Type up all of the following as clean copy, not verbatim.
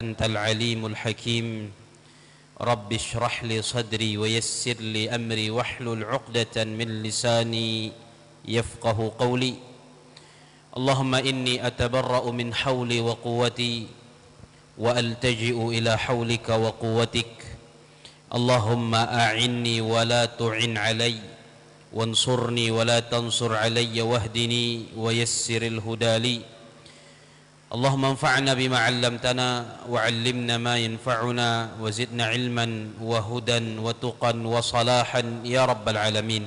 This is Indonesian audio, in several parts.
أنت العليم الحكيم رب اشرح لي صدري ويسر لي أمري واحلل عقدة من لساني يفقه قولي اللهم إني أتبرأ من حولي وقوتي وألتجئ إلى حولك وقوتك اللهم أعني ولا تعن علي وانصرني ولا تنصر علي واهدني ويسر الهدى لي اللهم انفعنا بما علمتنا وعلمنا ما ينفعنا وزدنا علما وهدى وتقا وصلاحا يا رب العالمين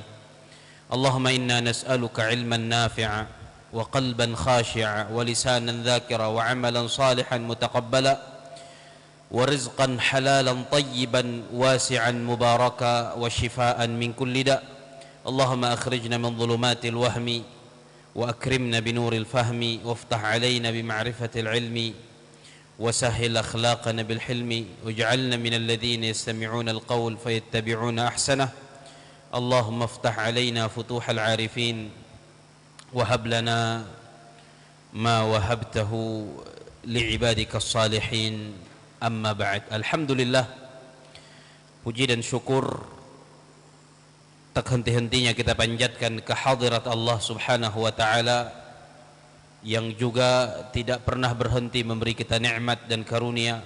اللهم إنا نسألك علما نافعا وقلبا خاشعا ولسانا ذاكرا وعملا صالحا متقبلا ورزقا حلالا طيبا واسعا مباركا وشفاء من كل داء اللهم أخرجنا من ظلمات الوهم وأكرمنا بنور الفهم وافتح علينا بمعرفة العلم وسهل أخلاقنا بالحلم واجعلنا من الذين يستمعون القول فيتبعون أحسنه اللهم افتح علينا فتوح العارفين وهب لنا ما وهبته لعبادك الصالحين أما بعد Alhamdulillah, puji dan syukur tak henti-hentinya kita panjatkan ke hadirat Allah subhanahu wa ta'ala yang juga tidak pernah berhenti memberi kita nikmat dan karunia.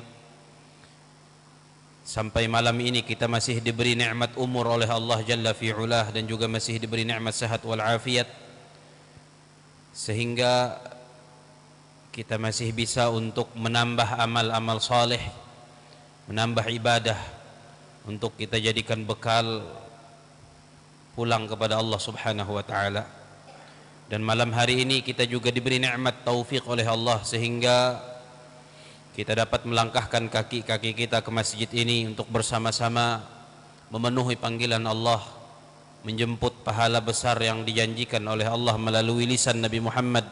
Sampai malam ini kita masih diberi nikmat umur oleh Allah Jalla fi'ulah dan juga masih diberi nikmat sehat wal afiat, sehingga kita masih bisa untuk menambah amal-amal saleh, menambah ibadah untuk kita jadikan bekal pulang kepada Allah subhanahu wa ta'ala. Dan malam hari ini kita juga diberi nikmat taufik oleh Allah sehingga kita dapat melangkahkan kaki-kaki kita ke masjid ini untuk bersama-sama memenuhi panggilan Allah, menjemput pahala besar yang dijanjikan oleh Allah melalui lisan Nabi Muhammad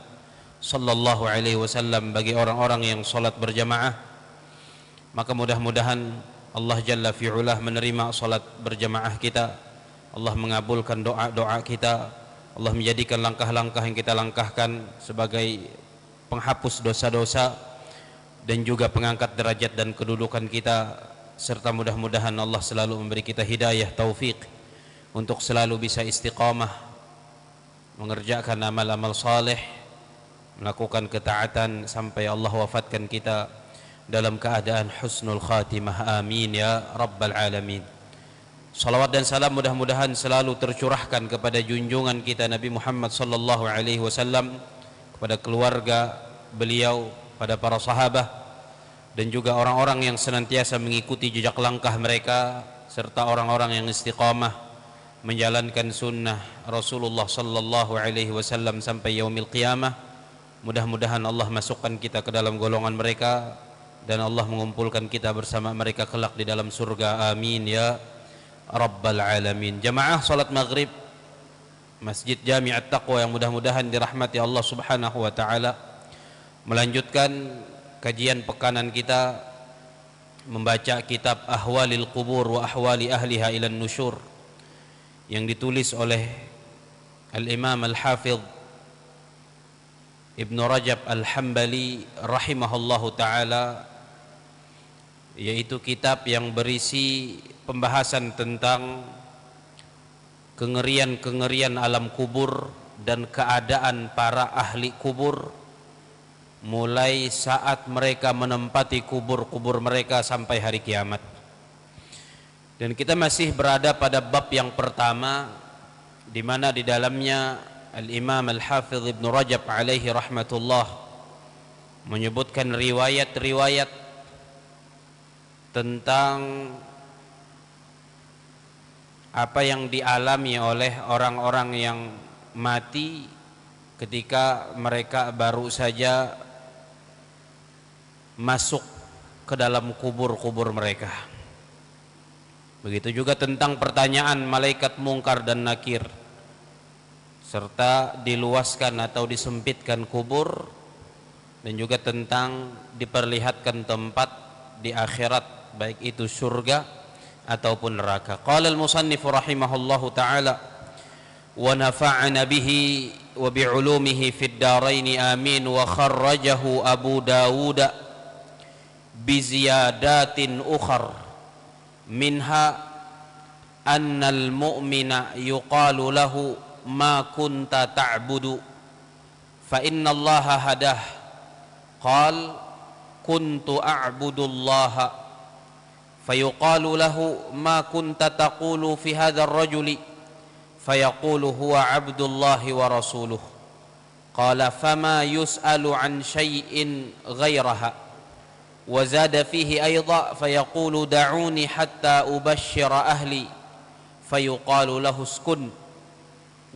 sallallahu alaihi wasallam bagi orang-orang yang salat berjamaah. Maka mudah-mudahan Allah Jalla fi'ulah menerima salat berjamaah kita, Allah mengabulkan doa-doa kita, Allah menjadikan langkah-langkah yang kita langkahkan sebagai penghapus dosa-dosa dan juga pengangkat derajat dan kedudukan kita, serta mudah-mudahan Allah selalu memberi kita hidayah taufik untuk selalu bisa istiqamah mengerjakan amal-amal saleh, melakukan ketaatan sampai Allah wafatkan kita dalam keadaan husnul khatimah. Amin ya rabbal alamin. Salawat dan salam mudah-mudahan selalu tercurahkan kepada junjungan kita Nabi Muhammad sallallahu alaihi wasallam, kepada keluarga beliau, pada para sahabat dan juga orang-orang yang senantiasa mengikuti jejak langkah mereka, serta orang-orang yang istiqamah menjalankan sunnah Rasulullah sallallahu alaihi wasallam sampai yaumil qiyamah. Mudah-mudahan Allah masukkan kita ke dalam golongan mereka dan Allah mengumpulkan kita bersama mereka kelak di dalam surga. Amin ya rabbal alamin. Jamaah salat maghrib Masjid Jami' At-Taqwa yang mudah-mudahan dirahmati Allah subhanahu wa ta'ala, melanjutkan kajian pekanan kita membaca kitab Ahwalil Qubur wa Ahwali Ahliha ilan Nusyur yang ditulis oleh Al-Imam Al-Hafidh Ibn Rajab Al-Hambali rahimahullahu ta'ala, yaitu kitab yang berisi pembahasan tentang kengerian-kengerian alam kubur dan keadaan para ahli kubur mulai saat mereka menempati kubur-kubur mereka sampai hari kiamat. Dan kita masih berada pada bab yang pertama, di mana di dalamnya Al-Imam Al-Hafidh Ibn Rajab alaihi rahmatullah menyebutkan riwayat-riwayat tentang apa yang dialami oleh orang-orang yang mati ketika mereka baru saja masuk ke dalam kubur-kubur mereka. Begitu juga tentang pertanyaan malaikat mungkar dan nakir, serta diluaskan atau disempitkan kubur, dan juga tentang diperlihatkan tempat di akhirat, baik itu surga ataupun neraka. Qala al-musannif rahimahullahu ta'ala wa nafa'ana bihi wa bi'ulumihi fid darain amin. Wa kharrajahu Abu Dawud biziyadatin ukhar minha annal mu'mina yuqalu lahu ma kunta ta'budu fa inna allaha hadah qal kuntu a'budu allaha fayuqalu lahu ma kunta taqulu fi hadzal rajuli fayaqulu huwa abdullahi wa rasuluh qala fama yus'alu an syai'in ghairaha wa zada fihi ayda fayaqulu da'uni hatta ubashshira ahli fayuqalu lahu uskun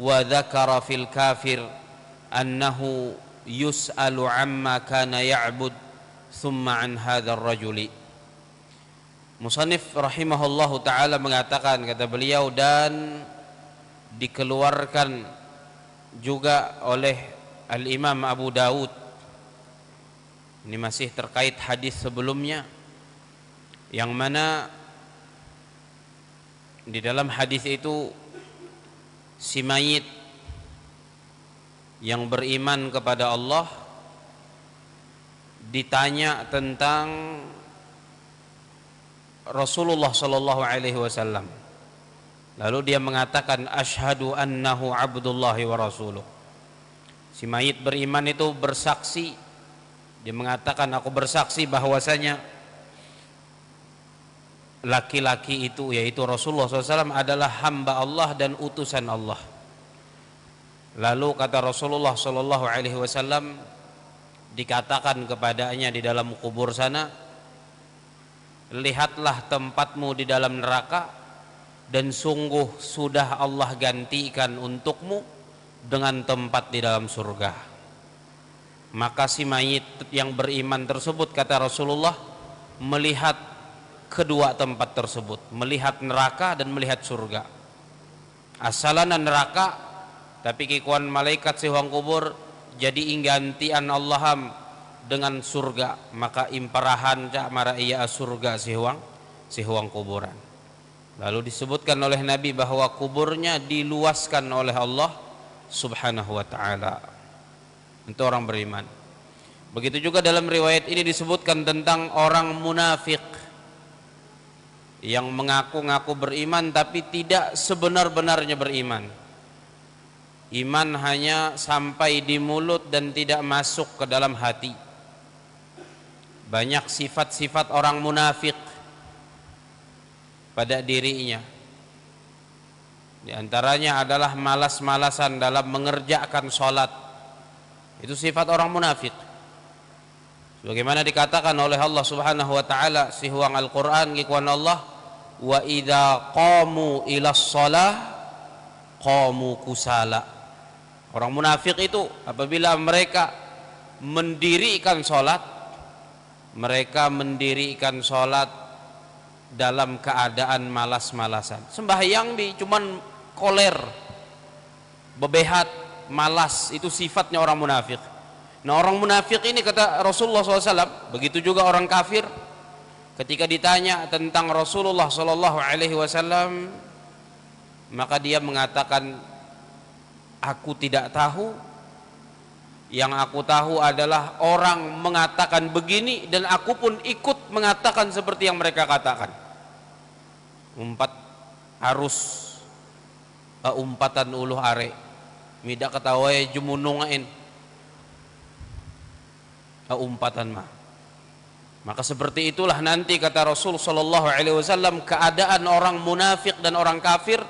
wa dzakara fil kafir annahu yus'alu amma kana ya'bud thumma an hadzal rajuli. Musannif rahimahullahu ta'ala mengatakan, kata beliau, dan dikeluarkan juga oleh Al-Imam Abu Dawud. Ini masih terkait hadis sebelumnya, yang mana di dalam hadis itu si mayit yang beriman kepada Allah ditanya tentang Rasulullah sallallahu alaihi wasallam. Lalu dia mengatakan asyhadu annahu abdullahi wa rasuluh. Si mayit beriman itu bersaksi, dia mengatakan aku bersaksi bahwasanya laki-laki itu, yaitu Rasulullah SAW, adalah hamba Allah dan utusan Allah. Lalu kata Rasulullah SAW, dikatakan kepadanya di dalam kubur sana, lihatlah tempatmu di dalam neraka, dan sungguh sudah Allah gantikan untukmu dengan tempat di dalam surga. Maka si mayit yang beriman tersebut, kata Rasulullah, melihat kedua tempat tersebut, melihat neraka dan melihat surga. Asalana neraka, tapi kikuan malaikat sihuang kubur jadi inggantian Allaham dengan surga, maka imparahan cak mara iya surga sihuang kuburan. Lalu disebutkan oleh Nabi bahwa kuburnya diluaskan oleh Allah Subhanahu wa ta'ala untuk orang beriman. Begitu juga dalam riwayat ini disebutkan tentang orang munafik yang mengaku-ngaku beriman tapi tidak sebenar-benarnya beriman. Iman hanya sampai di mulut dan tidak masuk ke dalam hati. Banyak sifat-sifat orang munafik pada dirinya. Di antaranya adalah malas-malasan dalam mengerjakan sholat. Itu sifat orang munafik. Sebagaimana dikatakan oleh Allah Subhanahu wa ta'ala sihuang Al-Quran, ngikuan Allah, wa idza qamu ilas shalah qamu kusala. Orang munafik itu apabila mereka mendirikan sholat, mereka mendirikan sholat dalam keadaan malas-malasan. Sembahyang di cuman koler, bebehat, malas, itu sifatnya orang munafik. Nah, orang munafik ini, kata Rasulullah SAW, begitu juga orang kafir, ketika ditanya tentang Rasulullah SAW, maka dia mengatakan, aku tidak tahu. Yang aku tahu adalah orang mengatakan begini dan aku pun ikut mengatakan seperti yang mereka katakan. Umpat harus umpatan uluh are, mida ketawai jumunungain umpatan mah. Maka seperti itulah nanti, kata Rasul sallallahu alaihi wasallam, keadaan orang munafik dan orang kafir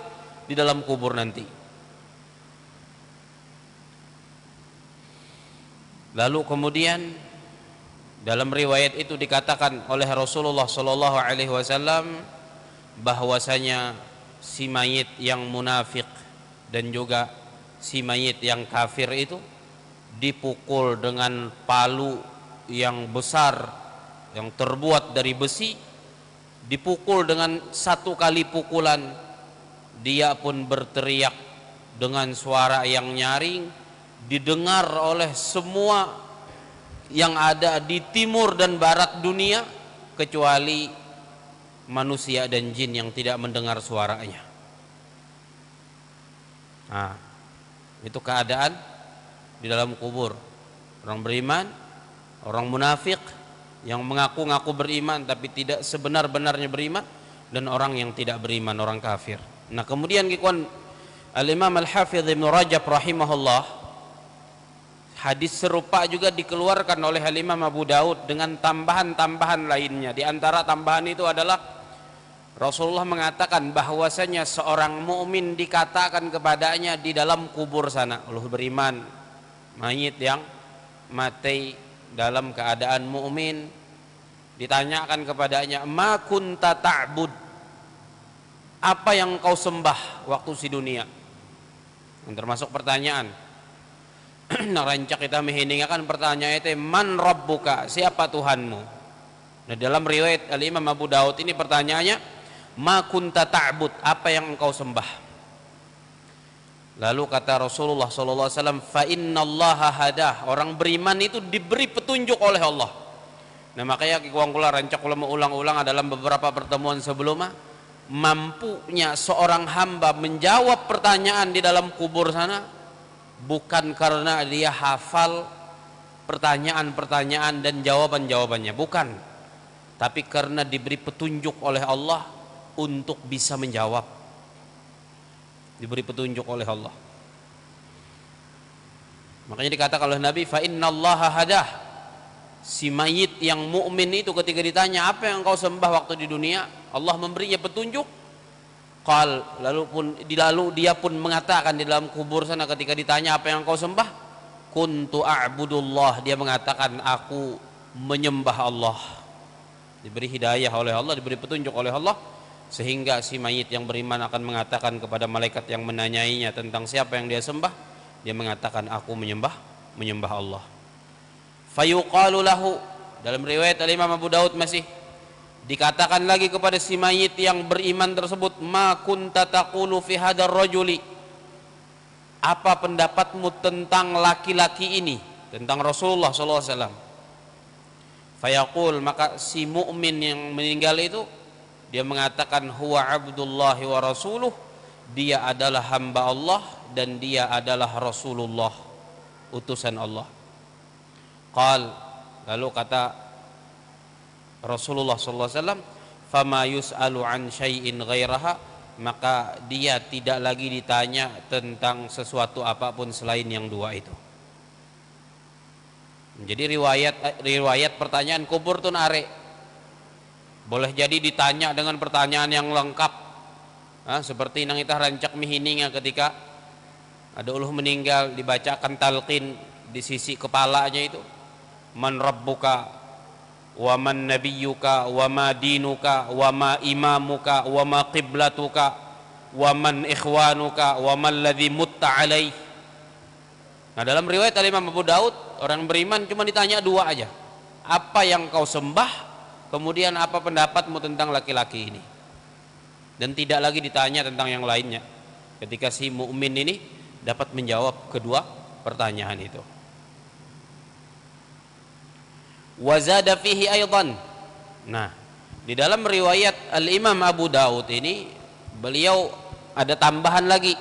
di dalam kubur nanti. Lalu kemudian dalam riwayat itu dikatakan oleh Rasulullah sallallahu alaihi wasallam bahwasanya si mayit yang munafik dan juga si mayit yang kafir itu dipukul dengan palu yang besar yang terbuat dari besi, dipukul dengan satu kali pukulan, dia pun berteriak dengan suara yang nyaring, didengar oleh semua yang ada di timur dan barat dunia kecuali manusia dan jin yang tidak mendengar suaranya. Nah, itu keadaan di dalam kubur orang beriman, orang munafik, yang mengaku-ngaku beriman tapi tidak sebenar-benarnya beriman, dan orang yang tidak beriman, orang kafir. Nah, kemudian ikhwan, Al-Imam Al-Hafidz Ibnu Rajab rahimahullah, hadis serupa juga dikeluarkan oleh Al-Imam Abu Daud dengan tambahan-tambahan lainnya. Di antara tambahan itu adalah Rasulullah mengatakan bahwasanya seorang mukmin dikatakan kepadanya di dalam kubur sana, Allah beriman, mayit yang mati dalam keadaan mukmin, ditanyakan kepadanya, ma kunta ta'bud, apa yang kau sembah waktu di dunia. Yang termasuk pertanyaan nah rancak kita mehiningakan pertanyaan itu, man rabbuka, siapa Tuhanmu. Nah, dalam riwayat Al-Imam Abu Daud ini pertanyaannya, ma kunta ta'bud, apa yang engkau sembah. Lalu kata Rasulullah SAW, fa innallaha hadah, orang beriman itu diberi petunjuk oleh Allah. Nah, makanya kula rancak kula mengulang-ulang dalam beberapa pertemuan sebelumnya, mampunya seorang hamba menjawab pertanyaan di dalam kubur sana bukan karena dia hafal pertanyaan-pertanyaan dan jawaban-jawabannya, bukan, tapi karena diberi petunjuk oleh Allah untuk bisa menjawab. Diberi petunjuk oleh Allah. Makanya dikatakan oleh Nabi, fa innallaha hadah, si mayit yang mukmin itu ketika ditanya apa yang kau sembah waktu di dunia, Allah memberinya petunjuk. Lalu dia pun mengatakan di dalam kubur sana ketika ditanya apa yang kau sembah, kuntu a'budullah, dia mengatakan aku menyembah Allah. Diberi hidayah oleh Allah, diberi petunjuk oleh Allah, sehingga si mayit yang beriman akan mengatakan kepada malaikat yang menanyainya tentang siapa yang dia sembah, dia mengatakan aku menyembah Allah. Fayuqalu lahu, dalam riwayat Imam Abu Daud masih dikatakan lagi kepada si mayit yang beriman tersebut, ma kunta taqulu fi hadar rajuli, apa pendapatmu tentang laki-laki ini, tentang Rasulullah SAW. Fayaqul, maka si mukmin yang meninggal itu dia mengatakan, huwa abdullah wa rasuluh, dia adalah hamba Allah dan dia adalah Rasulullah, utusan Allah. Lalu kata Rasulullah SAW, fama yus'alu an syai'in ghairaha, maka dia tidak lagi ditanya tentang sesuatu apapun selain yang dua itu. Jadi riwayat pertanyaan kubur itu narik. Boleh jadi ditanya dengan pertanyaan yang lengkap, seperti yang kita rancak mihininga ketika ada uluh meninggal, dibacakan talqin di sisi kepalanya itu, man rabbuka wa man nabiyyuka wa ma dinuka wa ma imamuka wa ma qiblatuka wa man ikhwanuka wa man ladzi mutta alaih. Nah, dalam riwayat Imam Abu Daud, orang beriman cuma ditanya dua aja, apa yang kau sembah, kemudian apa pendapatmu tentang laki-laki ini, dan tidak lagi ditanya tentang yang lainnya. Ketika si mukmin ini dapat menjawab kedua pertanyaan itu. Wazada fihi aidan. Nah, di dalam riwayat Al-Imam Abu Daud ini beliau ada tambahan lagi.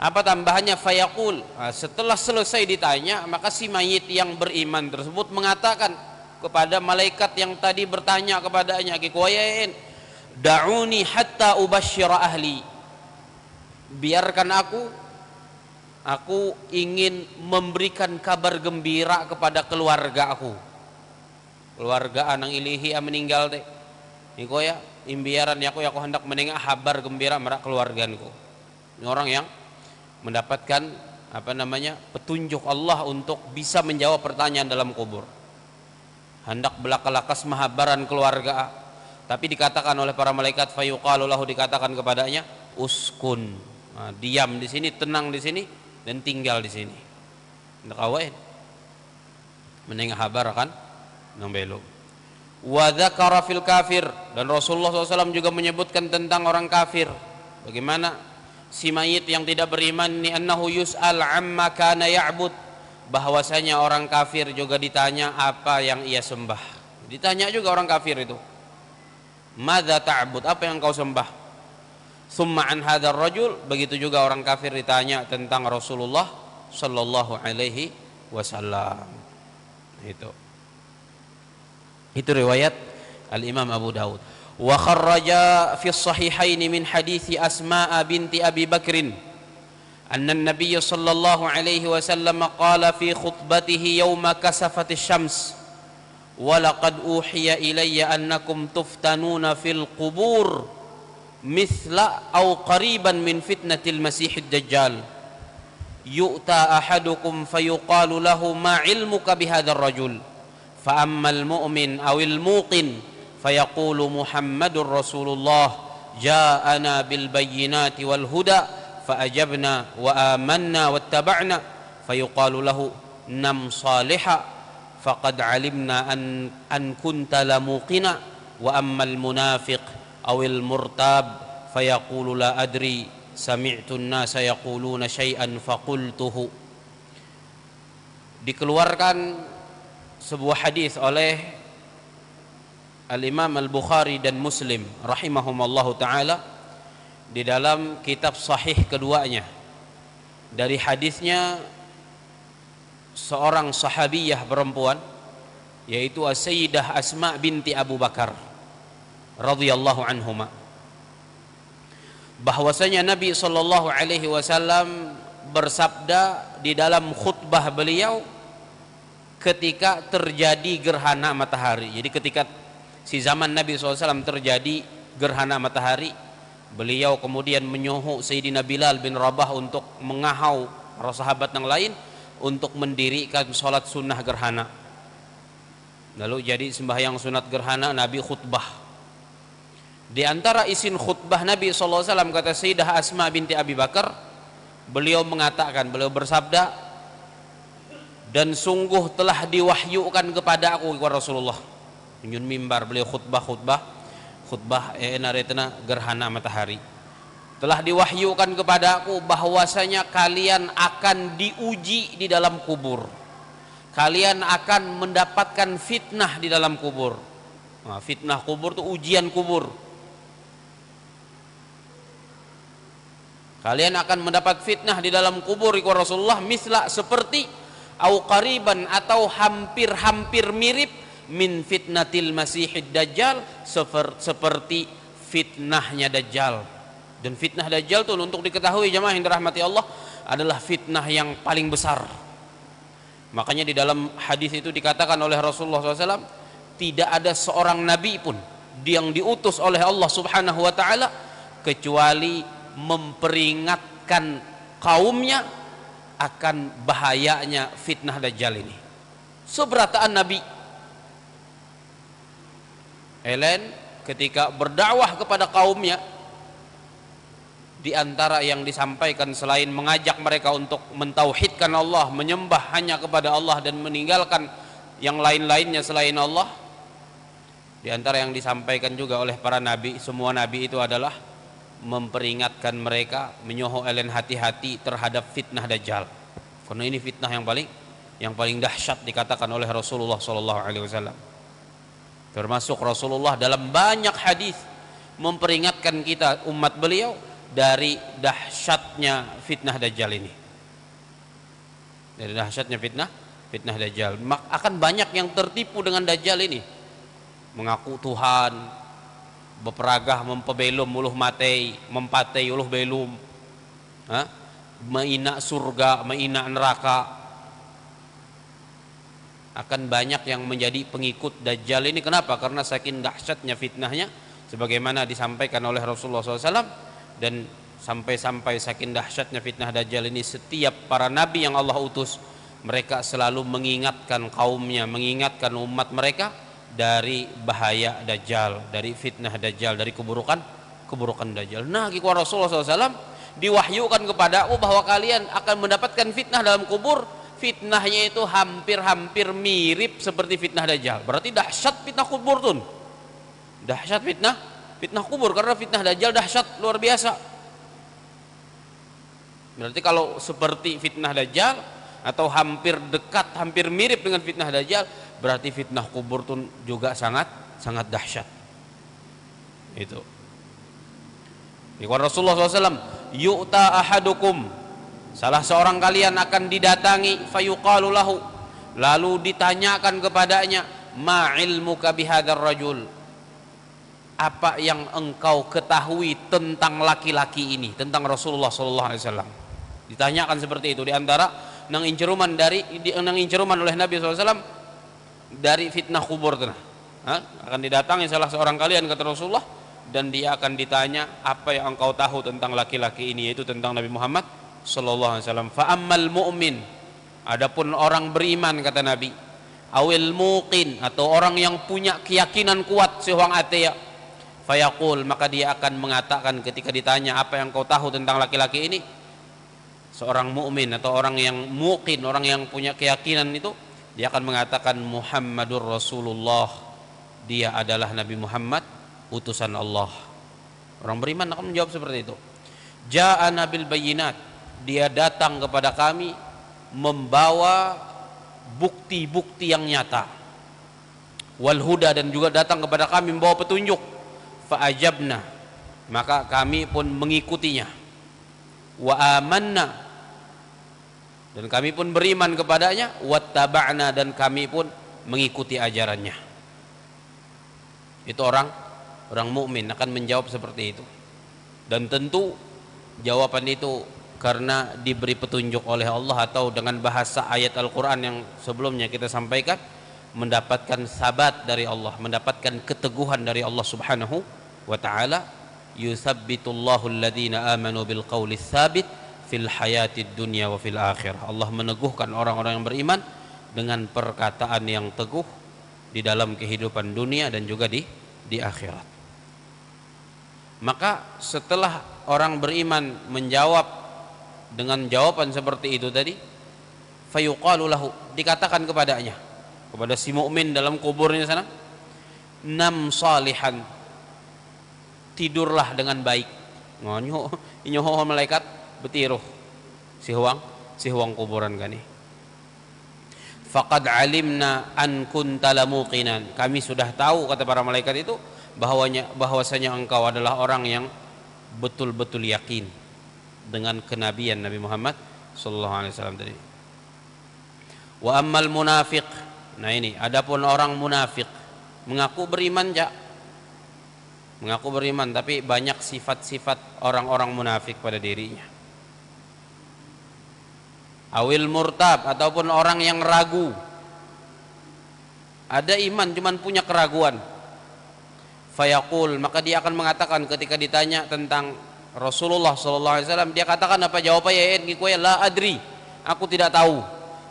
Apa tambahannya? Fayaqul, setelah selesai ditanya, maka si mayit yang beriman tersebut mengatakan kepada malaikat yang tadi bertanya kepadanya, kikuayain, da'uni hatta ubashshira ahli, biarkan aku ingin memberikan kabar gembira kepada keluarga aku. Keluarga anang ilihi meninggal teh, kikuaya imbiaran aku hendak mendengar kabar gembira merak keluarganku. Ini orang yang mendapatkan petunjuk Allah untuk bisa menjawab pertanyaan dalam kubur, hendak belaka-lakas mahabaran keluarga. Tapi dikatakan oleh para malaikat, fayuqalu lahu, dikatakan kepadanya, uskun, diam di sini, tenang di sini, dan tinggal di sini. Hendak awain menengah habar kan nang belum. Wa dzakara fil kafir, dan Rasulullah SAW juga menyebutkan tentang orang kafir. Bagaimana si mayit yang tidak beriman ini, annahu yus'al amma kana ya'bud, bahwasanya orang kafir juga ditanya apa yang ia sembah. Ditanya juga orang kafir itu, madza ta'bud, apa yang kau sembah. Summa an hadzal rajul, begitu juga orang kafir ditanya tentang Rasulullah sallallahu alaihi wasallam. Itu. Itu riwayat Al-Imam Abu Dawud. Wa kharraja fi as-sahihain min hadithi Asma binti Abi Bakrin anna an-nabiy sallallahu alaihi wasallam qala fi khutbatihi yawma kasafat asy-syams wa laqad uhiya ilayya annakum tuftanuna fil qubur mithla aw qariban min fitnatil masiihid dajjal yu'ta ahadukum fayuqalu lahu ma ilmuka bihadzal rajul fa ammal mu'min awil muqin fayaqulu Muhammadur Rasulullah ja'ana bil bayyinati wal huda فأجبنا وآمنا واتبعنا فيقال له نم صالحا فقد علمنا أن كنت لموقنا وأما المنافق أو المرتاب فيقول لا أدري سمعت الناس يقولون شيئا فقلته. Dikeluarkan sebuah hadis oleh Al-Imam Al-Bukhari dan Muslim rahimahumallahu ta'ala di dalam kitab sahih keduanya, dari hadisnya seorang sahabiyah perempuan yaitu Sayyidah Asma binti Abu Bakar radhiyallahu anhuma, bahwasanya Nabi sallallahu alaihi wasallam bersabda di dalam khutbah beliau ketika terjadi gerhana matahari. Jadi ketika si zaman Nabi SAW terjadi gerhana matahari, beliau kemudian menyuruh Sayyidina Bilal bin Rabah untuk mengahau para sahabat yang lain untuk mendirikan sholat sunnah gerhana. Lalu jadi sembahyang sunat gerhana, Nabi khutbah. Di antara isin khutbah Nabi SAW, kata Sayyidah Asma binti Abi Bakar, beliau mengatakan, beliau bersabda, dan sungguh telah diwahyukan kepada aku kepada Rasulullah. Nyun mimbar beliau khutbah naretna gerhana matahari. Telah diwahyukan kepadaku bahwasanya kalian akan diuji di dalam kubur. Kalian akan mendapatkan fitnah di dalam kubur. Nah, fitnah kubur itu ujian kubur. Kalian akan mendapat fitnah di dalam kubur ikut Rasulullah, misla seperti au qariban atau hampir mirip min fitnatil masihid dajjal, seperti fitnahnya dajjal. Dan fitnah dajjal itu untuk diketahui jemaah yang dirahmati Allah adalah fitnah yang paling besar. Makanya di dalam hadis itu dikatakan oleh Rasulullah SAW, tidak ada seorang nabi pun yang diutus oleh Allah Subhanahu wa taala kecuali memperingatkan kaumnya akan bahayanya fitnah dajjal ini. Seberataan nabi Elen ketika berdakwah kepada kaumnya, di antara yang disampaikan selain mengajak mereka untuk mentauhidkan Allah, menyembah hanya kepada Allah dan meninggalkan yang lain-lainnya selain Allah, di antara yang disampaikan juga oleh para nabi, semua nabi itu adalah memperingatkan mereka, menyuruh Elen hati-hati terhadap fitnah dajjal. Karena ini fitnah yang paling dahsyat dikatakan oleh Rasulullah SAW. Termasuk Rasulullah dalam banyak hadis memperingatkan kita umat beliau dari dahsyatnya fitnah dajjal ini. Dari dahsyatnya fitnah dajjal. Akan banyak yang tertipu dengan dajjal ini. Mengaku Tuhan, beperagah mempebelum uluh matei, mempatei uluh belum. Maina surga, maina neraka. Akan banyak yang menjadi pengikut dajjal ini. Kenapa? Karena saking dahsyatnya fitnahnya, sebagaimana disampaikan oleh Rasulullah SAW. Dan sampai saking dahsyatnya fitnah dajjal ini, setiap para nabi yang Allah utus, mereka selalu mengingatkan kaumnya, mengingatkan umat mereka dari bahaya dajjal, dari fitnah dajjal, dari keburukan dajjal. Nah, kepada Rasulullah SAW diwahyukan kepadaku bahwa kalian akan mendapatkan fitnah dalam kubur. Fitnahnya itu hampir mirip seperti fitnah dajjal. Berarti dahsyat fitnah kubur tuh. Dahsyat fitnah kubur, karena fitnah dajjal dahsyat luar biasa. Berarti kalau seperti fitnah dajjal atau hampir dekat, hampir mirip dengan fitnah dajjal, berarti fitnah kubur tuh juga sangat dahsyat. Itu. Dikatakan Rasulullah SAW, yu'ta ahadukum, salah seorang kalian akan didatangi, fayuqalu lahu, lalu ditanyakan kepadanya, ma ilmuka bihadzal rajul, apa yang engkau ketahui tentang laki-laki ini, tentang Rasulullah sallallahu alaihi wasallam. Ditanyakan seperti itu, di antara nang inceruman oleh Nabi SAW dari fitnah kubur tanah. Akan didatangi salah seorang kalian, kata Rasulullah, dan dia akan ditanya apa yang engkau tahu tentang laki-laki ini, yaitu tentang Nabi Muhammad sallallahu alaihi wasallam. Fa ammal mu'min, adapun orang beriman, kata Nabi, awil muqin, atau orang yang punya keyakinan kuat sehwang ate, fayaqul, maka dia akan mengatakan ketika ditanya apa yang kau tahu tentang laki-laki ini, seorang mukmin atau orang yang muqin, orang yang punya keyakinan itu, dia akan mengatakan Muhammadur Rasulullah, dia adalah Nabi Muhammad, utusan Allah. Orang beriman akan menjawab seperti itu. Ja'ana bil bayyinat, dia datang kepada kami membawa bukti-bukti yang nyata. Wal huda, dan juga datang kepada kami membawa petunjuk. Fa ajabna, maka kami pun mengikutinya. Wa amanna, dan kami pun beriman kepadanya. Wattaba'na, dan kami pun mengikuti ajarannya. Itu orang mukmin akan menjawab seperti itu. Dan tentu jawaban itu karena diberi petunjuk oleh Allah, atau dengan bahasa ayat Al-Quran yang sebelumnya kita sampaikan, mendapatkan sabat dari Allah, mendapatkan keteguhan dari Allah subhanahu wa ta'ala. Yuthabbitullahu alladhina amanu bil qawli tsabit fil hayatid dunya wa fil akhirah. Allah meneguhkan orang-orang yang beriman dengan perkataan yang teguh di dalam kehidupan dunia dan juga di akhirat. Maka setelah orang beriman menjawab dengan jawaban seperti itu tadi, fayuqalu lahu, dikatakan kepadanya, kepada si mukmin dalam kuburnya sana, nam salihan, tidurlah dengan baik. Nyoho malaikat betiruh si huang kuburan gani. Faqad alimna an kunta lamuqinan, kami sudah tahu, kata para malaikat itu, bahwasanya engkau adalah orang yang betul-betul yakin dengan kenabian Nabi Muhammad sallallahu alaihi wasallam tadi. Wa ammal munafiq, nah ini adapun orang munafik, mengaku beriman tapi banyak sifat-sifat orang-orang munafik pada dirinya. Awil murtab, ataupun orang yang ragu, ada iman cuman punya keraguan. Fayaqul, maka dia akan mengatakan ketika ditanya tentang Rasulullah sallallahu alaihi wasallam, dia katakan apa jawabannya? La adri, aku tidak tahu.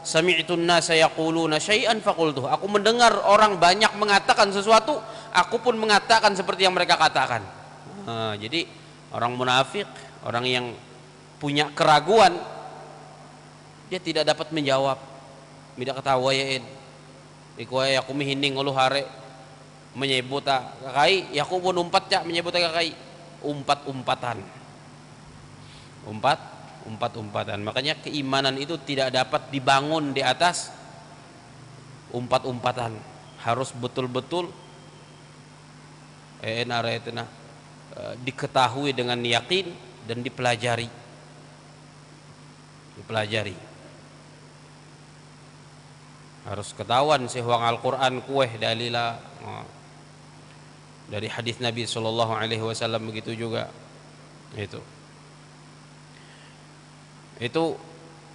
Sami'tun nasa yaquluna syai'an faqultuh, aku mendengar orang banyak mengatakan sesuatu, aku pun mengatakan seperti yang mereka katakan. Jadi orang munafik, orang yang punya keraguan, dia tidak dapat menjawab. Tidak ketawa yain. Ikuai aku mihining ulu hare menyebut kakai, ya aku pun umpat cak menyebut kakai, umpat-umpatan. Umpat-umpatan. Makanya keimanan itu tidak dapat dibangun di atas umpat-umpatan. Harus betul-betul diketahui dengan yakin dan dipelajari. Harus ketahuan sehwang Al-Quran kueh dalila, dari hadis Nabi sallallahu alaihi wasallam begitu juga. Itu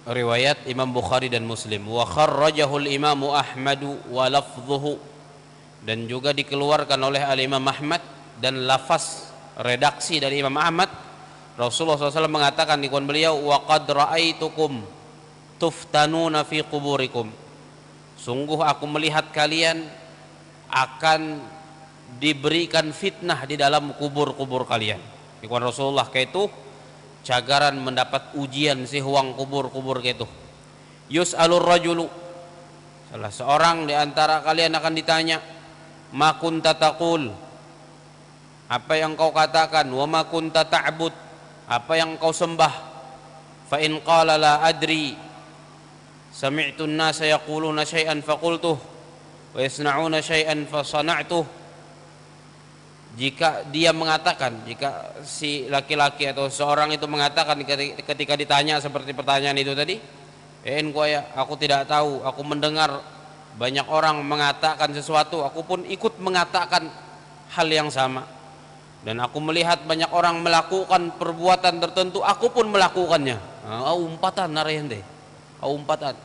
riwayat Imam Bukhari dan Muslim. Wa kharrajahu al-Imam Ahmad wa lafdhuhu, dan juga dikeluarkan oleh al-Imam Ahmad, dan lafaz redaksi dari Imam Ahmad, Rasulullah SAW mengatakan di kawan beliau, wa qad ra'aitukum tuftanuna fi quburikum, sungguh aku melihat kalian akan diberikan fitnah di dalam kubur-kubur kalian. Di kawan Rasulullah kaitu cagaran mendapat ujian si huang kubur-kubur kaitu. Yus'alur rajulu, salah seorang di antara kalian akan ditanya, ma kunta taqul, apa yang kau katakan, wa ma kunta ta'bud, apa yang kau sembah. Fa in qala la adri, sami'tu an-nasa yaquluna syai'an faqultuh wa yasna'una syai'an fa sana'tuh. Jika dia mengatakan, jika si laki-laki atau seorang itu mengatakan ketika ditanya seperti pertanyaan itu tadi, aku tidak tahu, aku mendengar banyak orang mengatakan sesuatu, aku pun ikut mengatakan hal yang sama. Dan aku melihat banyak orang melakukan perbuatan tertentu, aku pun melakukannya. Umpatan narende, umpatan.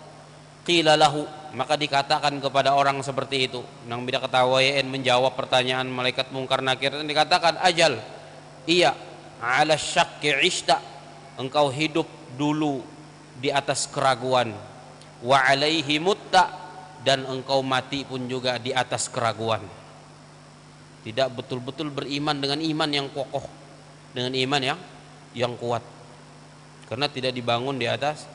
Qila lahu, maka dikatakan kepada orang seperti itu, nang bidak ketawayan menjawab pertanyaan malaikat mungkar nakir, dan dikatakan, ajal, iya, ala syakki ishta, engkau hidup dulu di atas keraguan, wa alaihi mutta, dan engkau mati pun juga di atas keraguan. Tidak betul-betul beriman dengan iman yang kokoh, dengan iman yang kuat, karena tidak dibangun di atas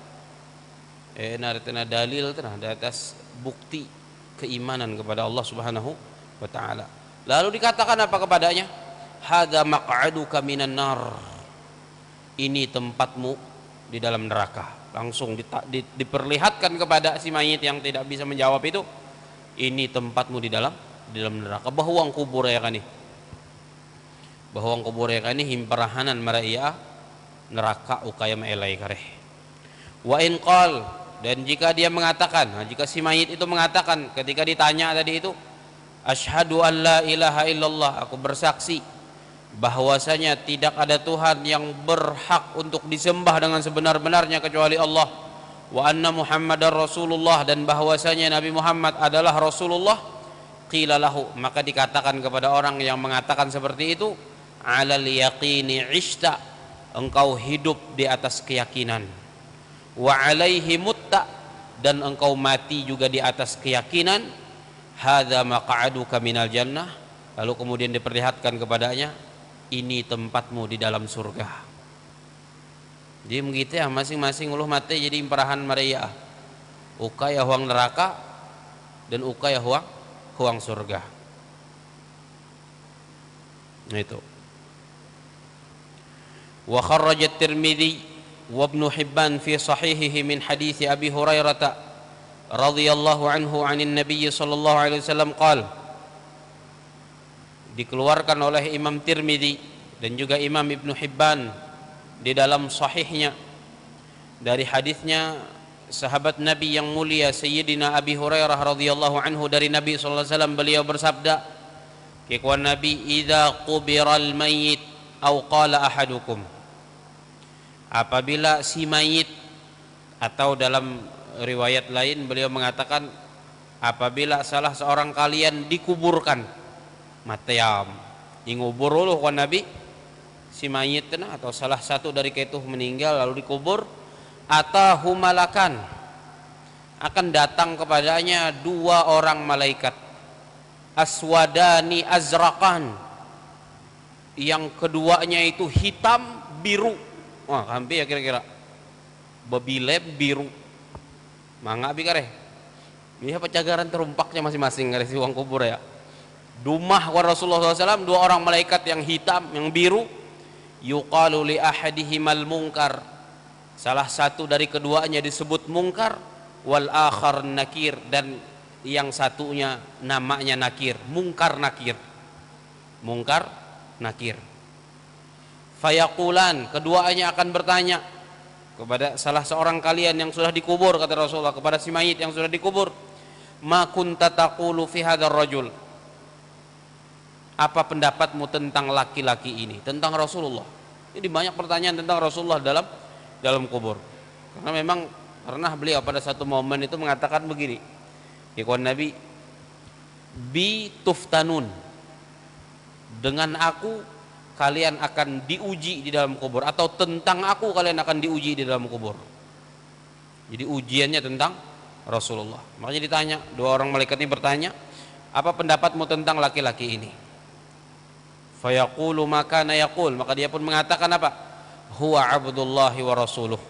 dalil, di atas bukti keimanan kepada Allah Subhanahu wa taala. Lalu dikatakan apa kepadanya? Hadza maq'aduka minan nar. Ini tempatmu di dalam neraka. Langsung diperlihatkan kepada si mayit yang tidak bisa menjawab itu, ini tempatmu di dalam neraka. Bahuang kubur ya kan nih. Bahuang kubur ya kan nih himparahanan maraiya neraka ukaya maelai kareh. Wa in qal, dan jika dia mengatakan, jika si mayit itu mengatakan ketika ditanya tadi itu, asyhadu an la ilaha illallah, aku bersaksi bahwasanya tidak ada Tuhan yang berhak untuk disembah dengan sebenar-benarnya kecuali Allah, wa anna Muhammadar Rasulullah, dan bahwasanya Nabi Muhammad adalah Rasulullah. Qila lahu, maka dikatakan kepada orang yang mengatakan seperti itu, alal yaqini ishta, engkau hidup di atas keyakinan, wa alaihi mutta, dan engkau mati juga di atas keyakinan, hadza maq'aduka minal jannah. Lalu kemudian diperlihatkan kepadanya, ini tempatmu di dalam surga. Jadi begitu ya, masing-masing uluh mati jadi imparahan maria, ukaya huang neraka dan ukaya huang surga. Nah itu. Wa kharraja at-Tirmidzi wa Ibnu Hibban fi sahihihi min hadits Abi Hurairah radhiyallahu anhu 'anil Nabiy sallallahu alaihi wasallam qala, dikeluarkan oleh Imam Tirmidzi dan juga Imam Ibnu Hibban di dalam sahihnya dari hadisnya sahabat Nabi yang mulia Sayyidina Abi Hurairah radhiyallahu anhu dari Nabi sallallahu alaihi wasallam, beliau bersabda, kekuan Nabi, idza qubiral mayyit aw qala ahadukum, apabila si mayit, atau dalam riwayat lain beliau mengatakan apabila salah seorang kalian dikuburkan, matayam ingubur uluh kan Nabi si mayit atau salah satu dari ketuh meninggal lalu dikubur, atahu malakan, akan datang kepadanya dua orang malaikat, aswadani azraqan, yang keduanya itu hitam biru. Wah, hampir ya kira-kira babileb biru mangga bikareh. Ini pecagaran terumpaknya masing-masing dari si uang kubur ya. Dumah wa Rasulullah SAW, dua orang malaikat yang hitam, yang biru. Yuqalu li ahadihimal munkar, salah satu dari keduanya disebut munkar, wal akhar nakir, dan yang satunya namanya nakir, mungkar nakir, mungkar nakir. Fayaqulan, keduanya akan bertanya kepada salah seorang kalian yang sudah dikubur, kata Rasulullah kepada si mayit yang sudah dikubur, ma kunta taqulu fi hadzal rajul, apa pendapatmu tentang laki-laki ini, tentang Rasulullah. Jadi banyak pertanyaan tentang Rasulullah dalam kubur, karena memang pernah beliau pada satu momen itu mengatakan begini, ikhwan Nabi, bi tuftanun, dengan aku kalian akan diuji di dalam kubur, atau tentang aku kalian akan diuji di dalam kubur. Jadi ujiannya tentang Rasulullah. Makanya ditanya, dua orang malaikat ini bertanya, apa pendapatmu tentang laki-laki ini? Fayaqulu maka nayaqul, maka dia pun mengatakan apa? Huwa abdullahi wa rasuluh,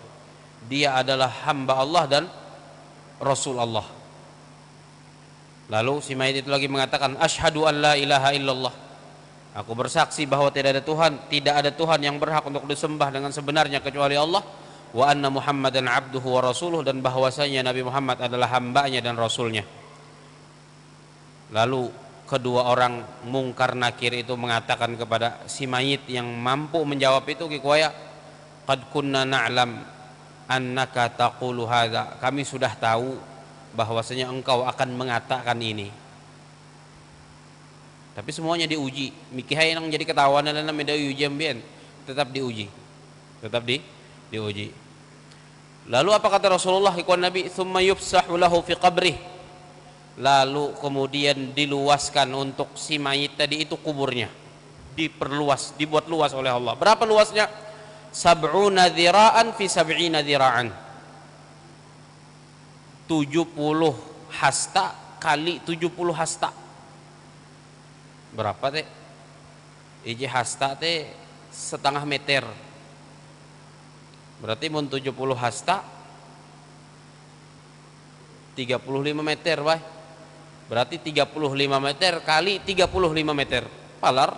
dia adalah hamba Allah dan Rasul Allah. Lalu si mayit itu lagi mengatakan, asyhadu an la ilaha illallah, aku bersaksi bahwa tidak ada Tuhan yang berhak untuk disembah dengan sebenarnya kecuali Allah, wa anna Muhammadan abduhu wa rasuluh, dan bahwasanya Nabi Muhammad adalah hambanya dan rasulnya. Lalu kedua orang mungkar nakir itu mengatakan kepada si mayit yang mampu menjawab itu, kikuaya, qad kunna na'lam annaka taqulu hadza, kami sudah tahu bahwasanya engkau akan mengatakan ini. Tapi semuanya diuji. Mikihai nang jadi ketahuan dan namanya uji ambien, tetap diuji. Tetap diuji. Lalu apa kata Rasulullah ikhwan Nabi? Tsumma yufsahu lahu fi qabrih. Lalu kemudian diluaskan untuk si mayit tadi itu kuburnya. Diperluas, dibuat luas oleh Allah. Berapa luasnya? 70 dzira'an fi 70 dzira'an. 70 hasta kali 70 hasta. Berapa teh? Iji hasta teh setengah meter. Berarti mun 70 hasta 35 meter, wah. Berarti 35 meter kali 35 meter. Palar.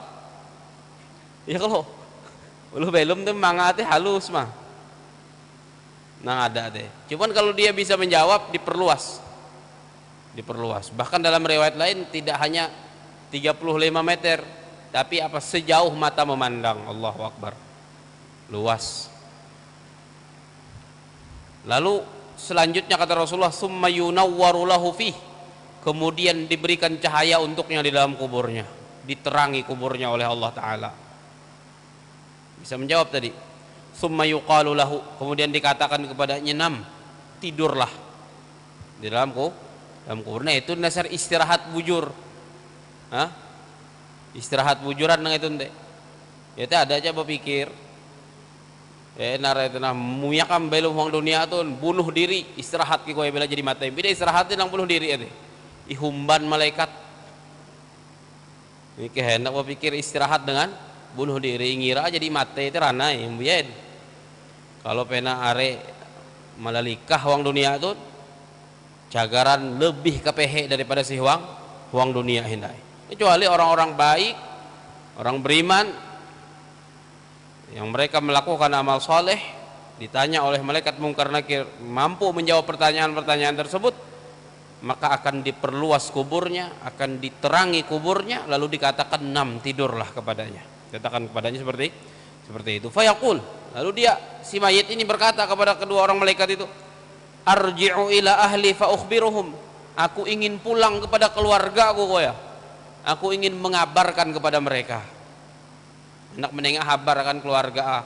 Ya kalau belum tuh manga teh halus mah. Nah ada deh. Cuman kalau dia bisa menjawab diperluas. Diperluas. Bahkan dalam riwayat lain tidak hanya 35 meter, tapi apa sejauh mata memandang. Allahu Akbar. Luas. Lalu selanjutnya kata Rasulullah, summa yunawwaru lahu fih. Kemudian diberikan cahaya untuknya di dalam kuburnya, diterangi kuburnya oleh Allah Ta'ala. Bisa menjawab tadi. Summa yuqalu lahu, kemudian dikatakan kepadanya, nam, tidurlah di dalam kuburnya. Itu dasar istirahat bujur. Hah? Istirahat bujuran nang itu ente. Ya ada aja berpikir. Nara itu nah muyakam belum uang dunia tuh bunuh diri, istirahat ki kowe bela jadi mati. Beda istirahat nang bunuh diri ente. Ihumban malaikat. Ini kehendak berpikir istirahat dengan bunuh diri, ngira jadi mati itu ranai mbiyen. Kalau pena are malalikah uang dunia tuh cagaran lebih kepehe daripada si uang dunia hindai. Kecuali orang-orang baik, orang beriman yang mereka melakukan amal soleh, ditanya oleh malaikat mungkar nakir, mampu menjawab pertanyaan-pertanyaan tersebut, maka akan diperluas kuburnya, akan diterangi kuburnya, lalu dikatakan nam, tidurlah kepadanya. Katakan kepadanya seperti itu. Fayaqul, lalu dia si mayit ini berkata kepada kedua orang malaikat itu, arji'u ila ahli fa ukhbiruhum. Aku ingin pulang kepada keluarga aku koya. Aku ingin mengabarkan kepada mereka. Hendak menengah habar akan keluarga.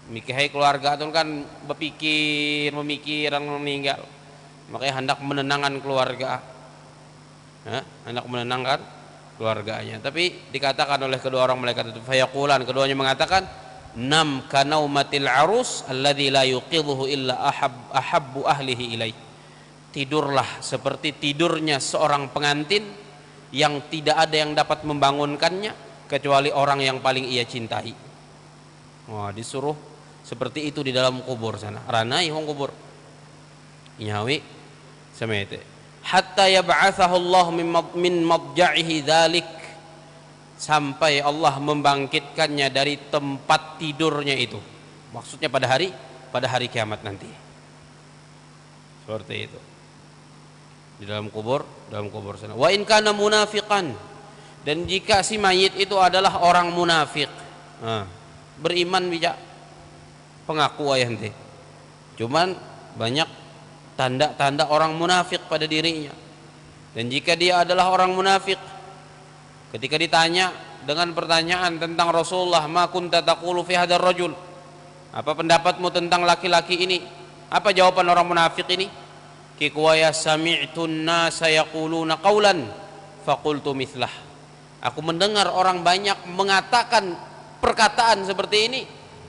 Mikihai keluarga itu kan memikir orang meninggal. Makanya hendak menenangkan keluarga. Hendak menenangkan keluarganya. Tapi dikatakan oleh kedua orang malaikat itu, fayaqulan, keduanya mengatakan, nam kanaumatil arus alladzi la yuqidhuhu illa ahabbu ahlihi ilaih. Tidurlah seperti tidurnya seorang pengantin yang tidak ada yang dapat membangunkannya kecuali orang yang paling ia cintai. Wah, disuruh seperti itu di dalam kubur sana. Ranai hong kubur. Nyawi samete. Hatta yab'atsahu Allah min madja'ihi dzalik, sampai Allah membangkitkannya dari tempat tidurnya itu. Maksudnya pada hari kiamat nanti. Seperti itu. Di dalam kubur sana. Wa in kana munafiqan, dan jika si mayit itu adalah orang munafik, beriman bijak, pengaku ayah ente, cuman banyak tanda-tanda orang munafik pada dirinya. Dan jika dia adalah orang munafik, ketika ditanya dengan pertanyaan tentang Rasulullah, ma kunta taqulu fi hadzal rajul, apa pendapatmu tentang laki-laki ini? Apa jawaban orang munafik ini? Kikwaya sami'tun nasa yaquluna qawlan faqultu mithlah. Aku mendengar orang banyak mengatakan perkataan seperti ini,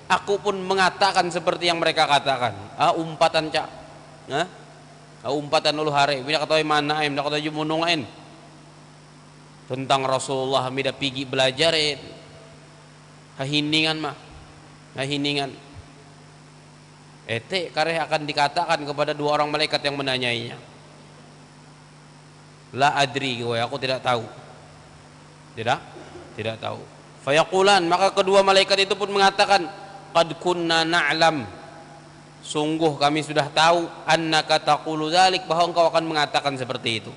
aku pun mengatakan seperti yang mereka katakan. Umpatan cak. Umpatan ulu hari bila katawi mana bila katawi munungain tentang Rasulullah mida pigi belajarin. Hahiningan mah. Hahiningan. Kareh akan dikatakan kepada dua orang malaikat yang menanyainya, la adri, aku tidak tahu. Tidak tahu. Fayaqulan, maka kedua malaikat itu pun mengatakan, qad kunna na'lam, sungguh kami sudah tahu, annaka taqulu dzalik, bahwa engkau akan mengatakan seperti itu.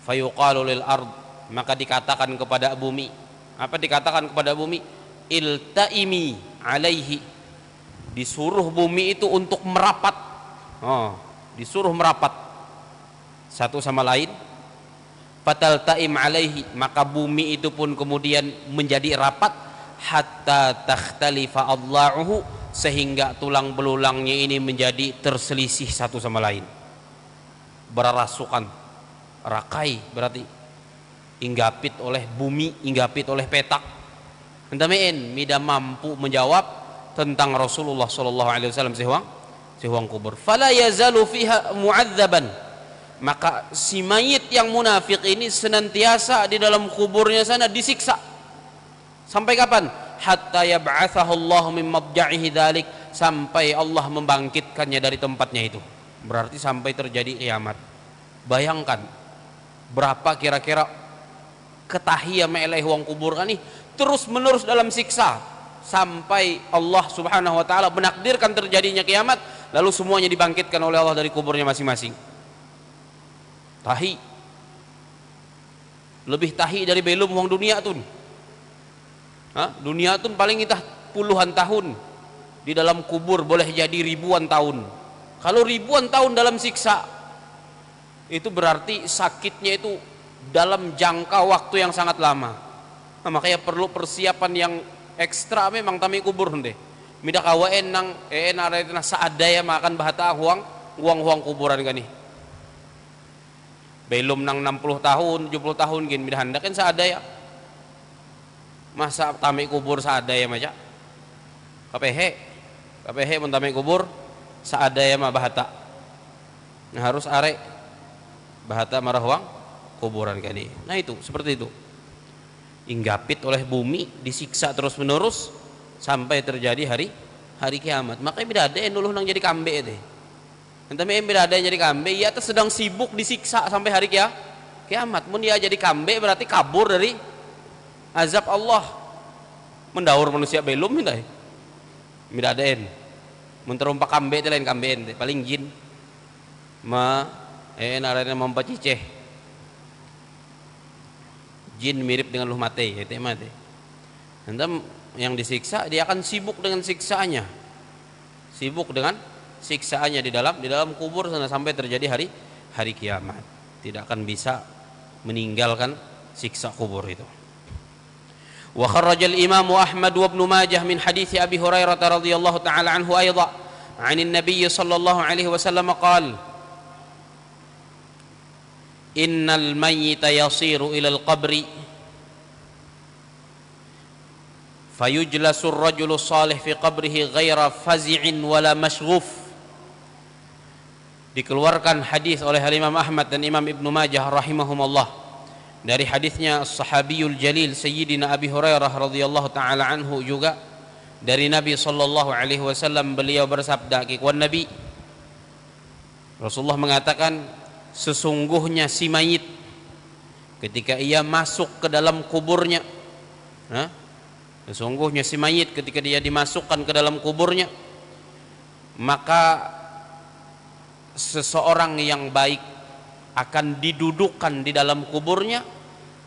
Fayuqalu lil ard, maka dikatakan kepada bumi. Apa dikatakan kepada bumi? Iltaimi alaihi, disuruh bumi itu untuk merapat. disuruh merapat satu sama lain. Fataltaim alaihi, maka bumi itu pun kemudian menjadi rapat. Hatta takhtalifa adla'uhu, sehingga tulang belulangnya ini menjadi terselisih satu sama lain, berarasukan. Rakai berarti inggapit oleh bumi, inggapit oleh petak. Entamein mida mampu menjawab tentang Rasulullah sallallahu alaihi wasallam sehwang kubur. Fala yazalu fiha mu'adzaban, maka si mayit yang munafik ini senantiasa di dalam kuburnya sana disiksa. Sampai kapan? Hatta yab'atsahu Allah min madja'ihi dzalik, sampai Allah membangkitkannya dari tempatnya itu. Berarti sampai terjadi kiamat. Bayangkan berapa kira-kira ketahiyah meleh wong kubur kan nih, terus menerus dalam siksa sampai Allah Subhanahu wa taala menakdirkan terjadinya kiamat, lalu semuanya dibangkitkan oleh Allah dari kuburnya masing-masing. Tahi. Lebih tahi dari belum wong dunia tuh. Dunia tuh paling itah puluhan tahun, di dalam kubur boleh jadi ribuan tahun. Kalau ribuan tahun dalam siksa, itu berarti sakitnya itu dalam jangka waktu yang sangat lama. Makanya perlu persiapan yang ekstra memang tami kubur deh. Mida kawaen nang arena saadaya makan bahata huang kuburan kan nih. Belum nang 60 tahun, 70 tahun gini mida handakan saadaya. Masa tami kubur saadaya maca KPH mun tami kubur saadaya mah bahata. Nah, harus are bahata marahwang kuburan kani. Nah itu seperti itu, inggapit oleh bumi, disiksa terus menerus sampai terjadi hari kiamat. Makanya beda ada yang dulu nang jadi kambe deh. Entame beda ada yang jadi kambe, ia tuh sedang sibuk disiksa sampai hari kiamat. Mun dia jadi kambe berarti kabur dari azab Allah. Mendaur manusia belum nih, midadain. Menterumpak kambe itu lain kambein, paling jin. Narana mampaciceh. Jin mirip dengan luh mate, itu mate. Nanti yang disiksa dia akan sibuk dengan siksaannya, sibuk dengan siksaannya di dalam kubur sana sampai terjadi hari kiamat. Tidak akan bisa meninggalkan siksa kubur itu. Wa kharrajal Imam Ahmad wa Ibnu Majah min hadits Abi Hurairah radhiyallahu taala anhu aidan 'anil Nabiy sallallahu alaihi wasallam qala innal mayyita yasiru ila al-qabri fayujlasu ar-rajulu salih fi qabrihi ghaira fazi'in wala mashghuf. Dikeluarkan hadis oleh Imam Ahmad dan Imam Ibnu Majah rahimahumullah dari hadisnya Sahabiyul Jalil Sayyidina Abi Hurairah radhiyallahu taala anhu, juga dari Nabi sallallahu alaihi wasallam, beliau bersabda, kikuan Nabi Rasulullah mengatakan, sesungguhnya si mayit ketika ia masuk ke dalam kuburnya, sesungguhnya si mayit ketika dia dimasukkan ke dalam kuburnya, maka seseorang yang baik akan didudukkan di dalam kuburnya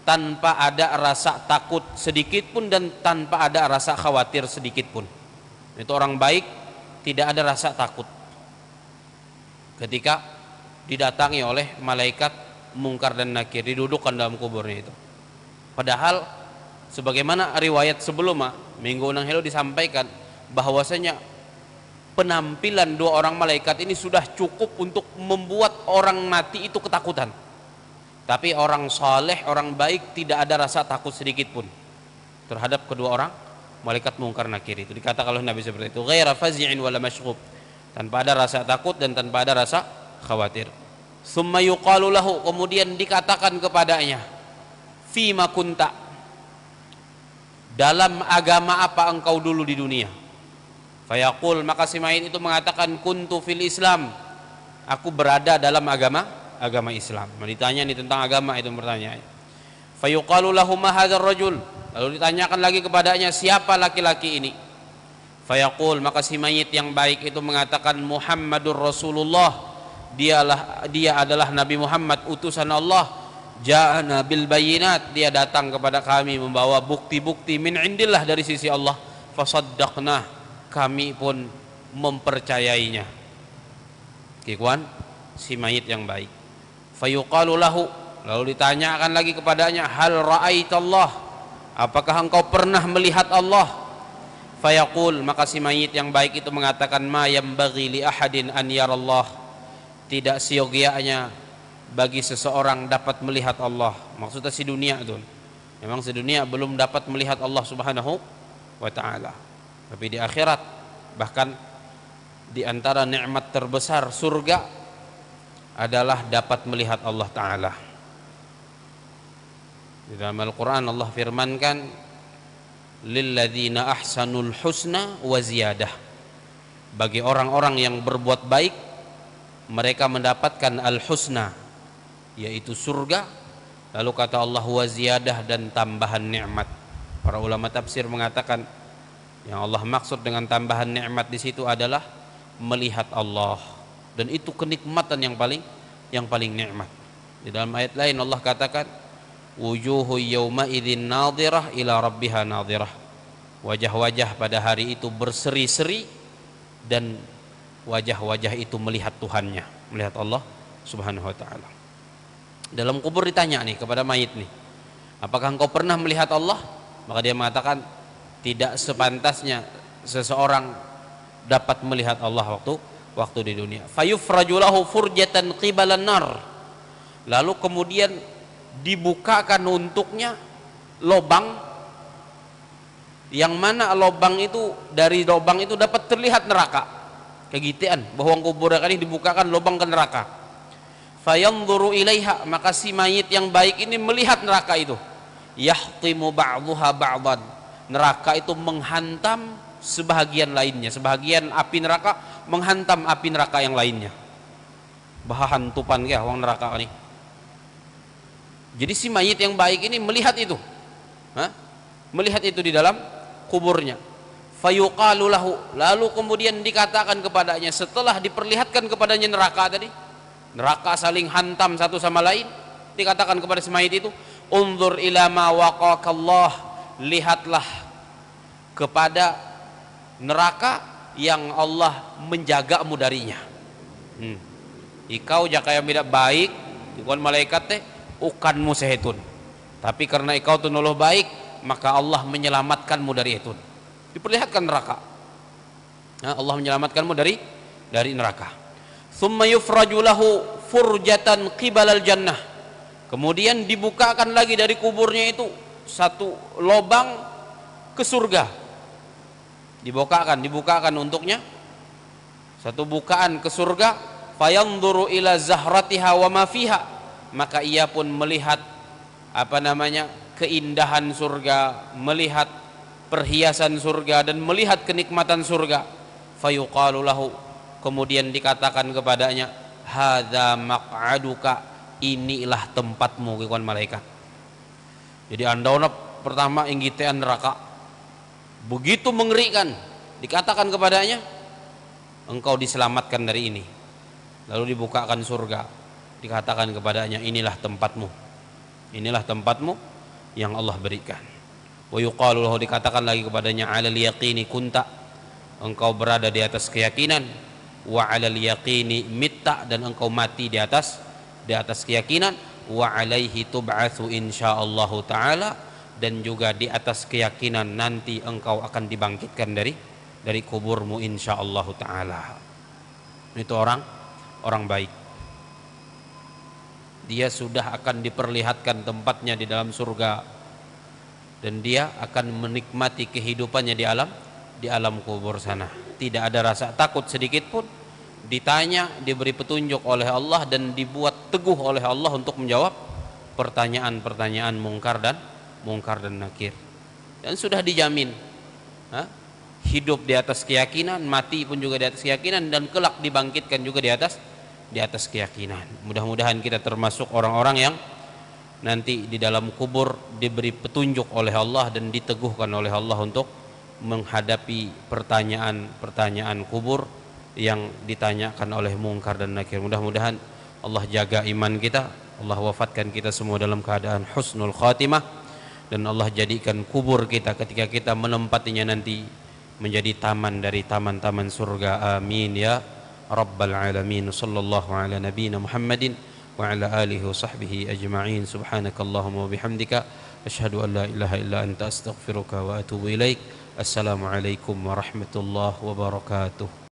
tanpa ada rasa takut sedikit pun dan tanpa ada rasa khawatir sedikit pun. Itu orang baik, tidak ada rasa takut ketika didatangi oleh malaikat mungkar dan nakir, didudukkan dalam kuburnya itu. Padahal sebagaimana riwayat sebelumnya minggu nang helo disampaikan bahwasanya penampilan dua orang malaikat ini sudah cukup untuk membuat orang mati itu ketakutan. Tapi orang saleh, orang baik tidak ada rasa takut sedikit pun terhadap kedua orang malaikat mungkar nakir itu. Dikatakan oleh Nabi seperti itu, ghaira fazi'in wala mashghub, tanpa ada rasa takut dan tanpa ada rasa khawatir. Summa yuqalu lahu, kemudian dikatakan kepadanya, fima kunta, dalam agama apa engkau dulu di dunia? Fayaqul, maka si mayit itu mengatakan, kuntu fil Islam, aku berada dalam agama Islam. Ditanya nih tentang agama itu pertanyaan. Fayuqalu lahu ma hadzal rajul, lalu ditanyakan lagi kepadanya, siapa laki-laki ini? Fayaqul, maka si mayit yang baik itu mengatakan, Muhammadur Rasulullah, dia adalah Nabi Muhammad utusan Allah. Ja'ana bil bayyinat, dia datang kepada kami membawa bukti-bukti min indillah, dari sisi Allah. Fasaddaqnah, kami pun mempercayainya. Kikuan, si mayit yang baik. Fayuqalu lahu, lalu ditanyakan lagi kepadanya, hal ra'aitallah, apakah engkau pernah melihat Allah? Fayaqul, maka si mayit yang baik itu mengatakan, ma yambaghi li ahadin an yarallah, tidak siogianya bagi seseorang dapat melihat Allah. Maksudnya si dunia itu, memang si dunia belum dapat melihat Allah Subhanahu wa ta'ala, tapi di akhirat, bahkan di antara nikmat terbesar surga adalah dapat melihat Allah Ta'ala. Di dalam Al-Quran Allah firmankan, lilladzina ahsanul husna wa ziyadah, bagi orang-orang yang berbuat baik mereka mendapatkan al-husna, yaitu surga, lalu kata Allah wa ziyadah, dan tambahan nikmat. Para ulama tafsir mengatakan yang Allah maksud dengan tambahan nikmat di situ adalah melihat Allah, dan itu kenikmatan yang paling nikmat. Di dalam ayat lain Allah katakan, wujuhu yawma idzin nadhirah ila rabbiha nadhirah, wajah-wajah pada hari itu berseri-seri dan wajah-wajah itu melihat Tuhannya, melihat Allah Subhanahu wa ta'ala. Dalam kubur ditanya nih kepada mayit nih, apakah engkau pernah melihat Allah? Maka dia mengatakan, tidak sepantasnya seseorang dapat melihat Allah waktu di dunia. Fayufrajulahu furjatan qibalan nar, lalu kemudian dibukakan untuknya lobang, yang mana lobang itu, dari lobang itu dapat terlihat neraka. Kegitian bahwa kubur ini dibukakan lobang ke neraka. Fayanzuru ilaiha, maka si mayit yang baik ini melihat neraka itu. Yahtimu ba'dhuha ba'dan, neraka itu menghantam sebahagian lainnya, sebahagian api neraka menghantam api neraka yang lainnya. Bahan tupan ya wong neraka ini. Jadi si mayit yang baik ini melihat itu, melihat itu di dalam kuburnya. Fayuqalu lahu, lalu kemudian dikatakan kepadanya, setelah diperlihatkan kepadanya neraka tadi, neraka saling hantam satu sama lain, dikatakan kepada si mayit itu, unzur ila ma waqakallah, lihatlah kepada neraka yang Allah menjagamu darinya. Ikau jaka yang tidak baik, ikon malaikat teh ukanmu sehetun, tapi karena ikau tu nuluh baik, maka Allah menyelamatkanmu dari itu. Diperlihatkan neraka, Allah menyelamatkanmu dari neraka. Tsumma yufraju lahu furjatan qibalal jannah, kemudian dibukakan lagi dari kuburnya itu satu lobang ke surga. Dibukakan untuknya satu bukaan ke surga. Fayanzuru ila zahratiha wa ma fiha, maka ia pun melihat keindahan surga, melihat perhiasan surga, dan melihat kenikmatan surga. Fayuqalu lahu, kemudian dikatakan kepadanya, hadza maq'aduka, inilah tempatmu kawan malaikat. Jadi andauna pertama inggitean neraka, begitu mengerikan, dikatakan kepadanya, engkau diselamatkan dari ini. Lalu dibukakan surga, dikatakan kepadanya, inilah tempatmu, inilah tempatmu yang Allah berikan. Wa yuqalu lahu, dikatakan lagi kepadanya, alal yaqini kunta, engkau berada di atas keyakinan, wa alal yaqini mitta, dan engkau mati di atas keyakinan, wa alaihi tub'atsu insyaallah taala, dan juga di atas keyakinan nanti engkau akan dibangkitkan dari kuburmu insyaallah taala. Itu orang baik, dia sudah akan diperlihatkan tempatnya di dalam surga, dan dia akan menikmati kehidupannya di alam kubur sana. Tidak ada rasa takut sedikit pun. Ditanya, diberi petunjuk oleh Allah, dan dibuat teguh oleh Allah untuk menjawab pertanyaan-pertanyaan mungkar dan nakir. Dan sudah dijamin hidup di atas keyakinan, mati pun juga di atas keyakinan, dan kelak dibangkitkan juga di atas keyakinan. Mudah-mudahan kita termasuk orang-orang yang nanti di dalam kubur diberi petunjuk oleh Allah dan diteguhkan oleh Allah untuk menghadapi pertanyaan-pertanyaan kubur yang ditanyakan oleh mungkar dan nakir. Mudah-mudahan Allah jaga iman kita, Allah wafatkan kita semua dalam keadaan husnul khatimah, dan Allah jadikan kubur kita ketika kita menempatinya nanti menjadi taman dari taman-taman surga. Amin ya rabbal alamin. Sallallahu ala nabiyyina Muhammadin wa ala alihi wa sahbihi ajma'in. Subhanakallahumma wa bihamdika asyhadu an la ilaha illa anta astaghfiruka wa atubu ilaik. Assalamualaikum warahmatullahi wabarakatuh.